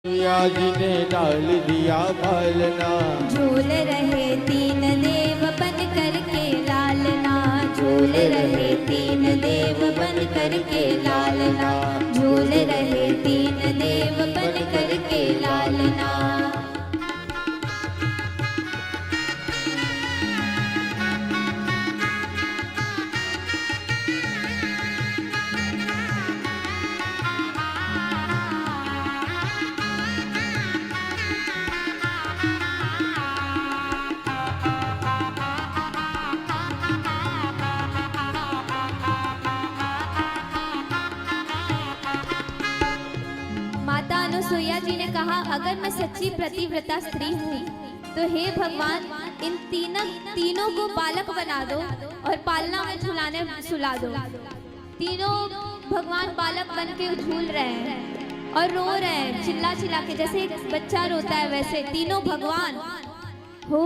मैया जी ने डाल दिया पालना, झूल रहे तीन देव बन करके लालना, झूल रहे तीन देव बन करके लालना, झूल रहे तीन देव बन करके लालना। माता अनुसुईया जी ने कहा, अगर मैं सच्ची प्रतिव्रता स्त्री हूँ तो हे भगवान, इन तीनों को बालक बना दो और पालना में झुलाने सुला दो। तीनों भगवान बालक बन के झूल रहे हैं और रो रहे हैं, चिल्ला चिल्ला के, जैसे एक बच्चा रोता है वैसे तीनों भगवान। हो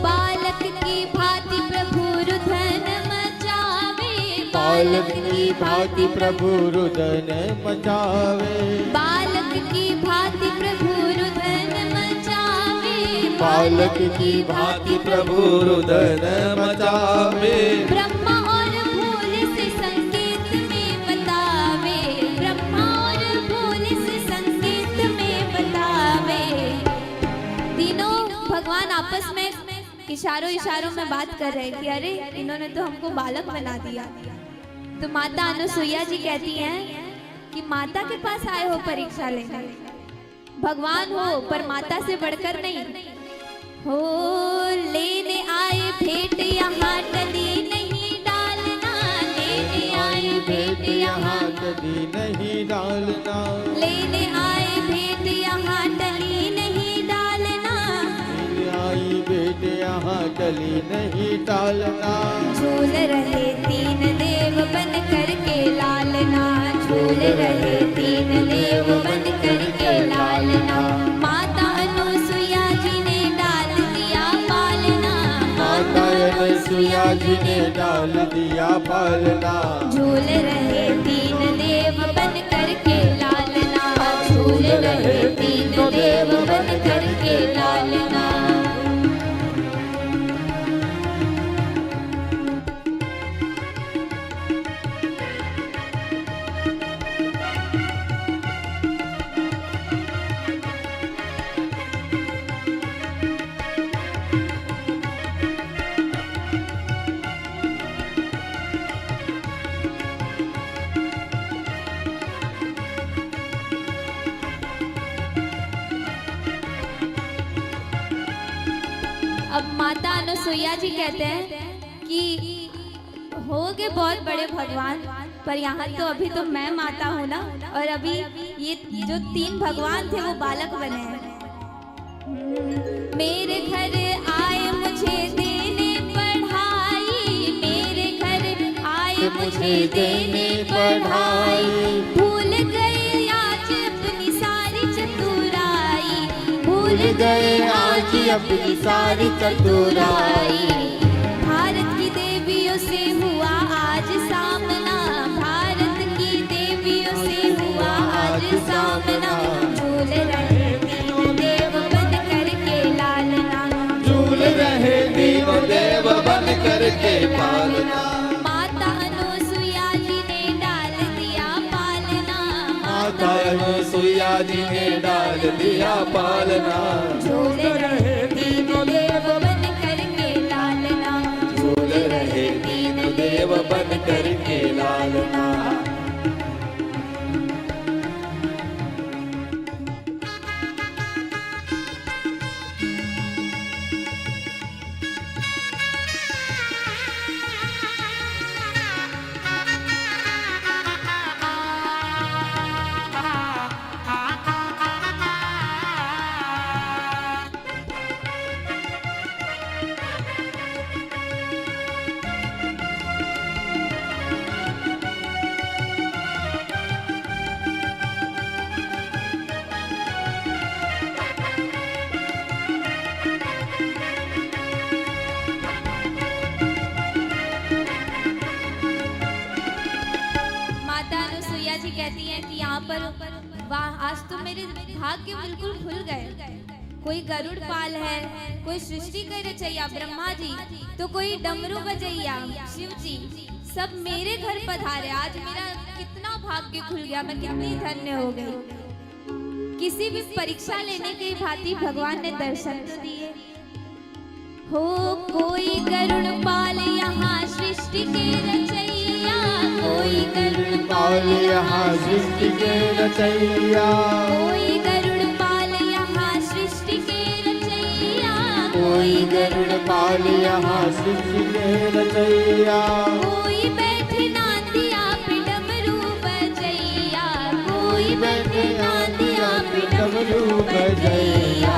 बालक की भांति प्रभु रुदन मचावे, बालक की भांति प्रभु रुदन मचावे, बालक की भांति प्रभु रुदन मचावे, बालक की भांति प्रभु रुदन मचावे। ब्रह्मा और भोले से संकेत में बतावे, ब्रह्मा और भोले से संकेत में बतावे। तीनों भगवान आपस में इशारों में बात कर रहे हैं कि अरे इन्होंने तो हमको बालक बना दिया। तो माता अनुसुईया जी कहती हैं कि माता के पास आए हो परीक्षा लेने, भगवान हो पर माता से बढ़कर नहीं हो। लेने आए भेंट यहाँ टली नहीं डालना, लेने आए भेंट यहाँ टली नहीं डालना, लेने आए भेंट यहाँ टली नहीं डालना, आई भेंट यहाँ टली नहीं डालना। झूल रहे तीन देव बन करके लालना, झूल रहे तीन देव बन करके लालना। माता अनुसुईया जी ने डाल दिया पालना, माता अनुसुईया जी ने डाल दिया पालना, झूल रहे तीन देव बन करके लालना, झूल रहे तीन देव बन करके लालना। अब माता अनुसुईया जी कहते हैं कि होगे बहुत बड़े भगवान, पर यहाँ तो अभी तो मैं माता हूँ ना, और अभी ये जो तीन भगवान थे वो बालक बने हैं। मेरे घर आए मुझे देने पढ़ाई, मेरे घर आए मुझे देने पढ़ाई, भूल गए आज अपनी सारी चतुराई, भूल गए आज अपनी सारी चतुराई। भारत की देवियों से हुआ आज सामना, भारत की देवियों से हुआ आज सामना। झूल रहे तीनों देव बन करके लालना, झूल रहे तीनों देव बन करके पालना। माता अनुसुईया जी ने डाल दिया पालना, माता अनुसुईया जी ने डाल दिया पालना, झूल रहे तीनों देव बन करके लालना, झूल रहे तीनों देव बन करके लालना। माता अनुसुईया जी कहती हैं कि यहाँ पर वाह, आज तो मेरे भाग्य बिल्कुल खुल गए। कोई गरुड़ पाल है, कोई सृष्टि के रचैया ब्रह्मा जी, तो कोई डमरू बजैया शिव जी, सब मेरे घर पधारे। आज मेरा कितना भाग्य खुल गया, मैं कितनी धन्य हो गई। किसी भी परीक्षा लेने के भांति भगवान ने दर्शन तो दिए। हो कोई गरुड़ पाल यहाँ सृष्टि के रचैया, कोई गरुड़ पाल यहाँ सृष्टि के रचैया, कोई गरुड़ पाल यहाँ सृष्टि के रचैया, कोई गरुड़ पाल यहाँ सृष्टि के रचैया, कोई बैठे नांदिया पे डमरू बजैया, कोई बैठे नांदिया पे डमरू बजैया।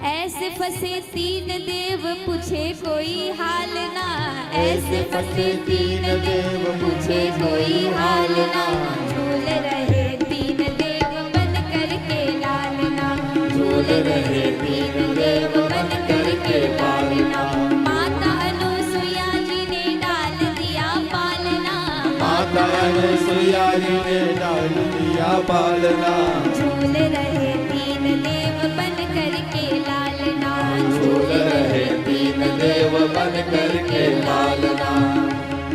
ऐसे फंसे तीन देव पूछे कोई हाल ना, ऐसे फंसे तीन देव पूछे कोई हाल ना, झूल रहे तीन देव बन करके लालना, झूल रहे तीन देव बन करके लालना। माता अनुसुईया जी ने डाल दिया पालना, माता अनुसुईया जी ने डाल दिया पालना, झूल रहे तीन देव बन करके लालना, झूल रहे तीन देव बन करके लालना।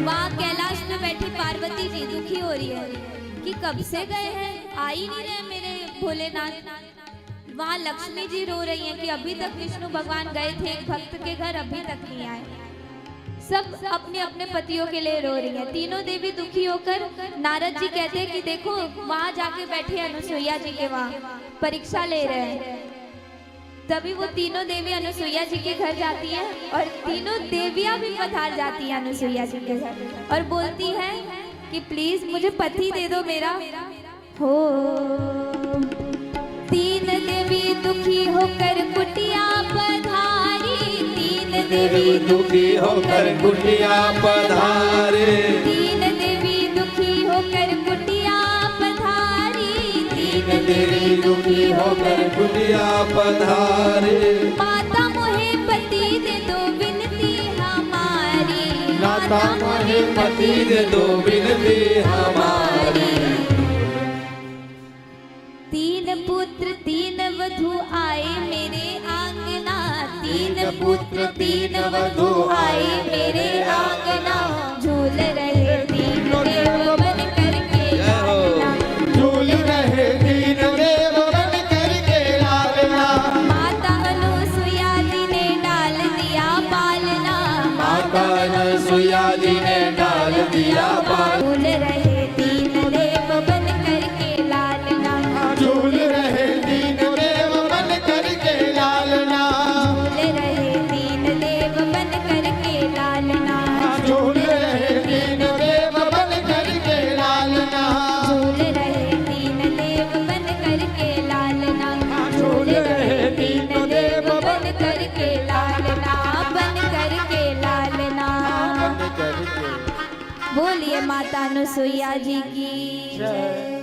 वहाँ कैलाश में बैठी पार्वती जी दुखी हो रही है कि कब से गए हैं, आ ही नहीं रहे मेरे भोलेनाथ। वहाँ लक्ष्मी जी रो रही हैं कि अभी तक विष्णु भगवान गए थे एक भक्त के घर, अभी तक नहीं आए। सब अपने अपने पतियों के लिए रो रही हैं। तीनों देवी दुखी होकर नारद जी कहते हैं कि देखो वहाँ जाके बैठे अनुसुईया जी के वहाँ परीक्षा ले रहे हैं। तभी वो तीनों देवी अनुसुईया जी के घर जाती है और तीनों देवियां भी पधार जाती हैं अनुसुईया जी के घर और बोलती है कि प्लीज मुझे पति दे दो मेरा। हो तीन देवी दुखी होकर कुटिया पधारी, तीन देवी दुखी होकर कुटिया पधारे, तीन देवी दुखी होकर कुटिया पधारी, तीन देवी दुखी होकर कुटिया पधारे। माता मोहे पति दे दो विनती हमारी, माता मोहे पति दे दो विनती हमारी। तीन पुत्र तीन वधू आए मेरे आंगना, तीन पुत्र तीन वधू आए मेरे आंगना, झूल रहे तीन देव बन करके लालना, झूल रहे तीन देव बन करके लालना। माता अनुसुईया जी ने डाल दिया पालना, माता अनुसुईया जी ने डाल दिया पालना, झूल रहे तीन देव बन करके लालना, झूल रहे तीन देव बन करके लालना, झूल रहे तीन देव बन करके लालना, झूल रहे तीन देव बन करके लालना, झूल रहे तीन देव बन करके लालना, झूल रहे तीन देव बन करके लालना, बन करके लालना। बन करके। बोलिए माता अनुसुईया जी की जय।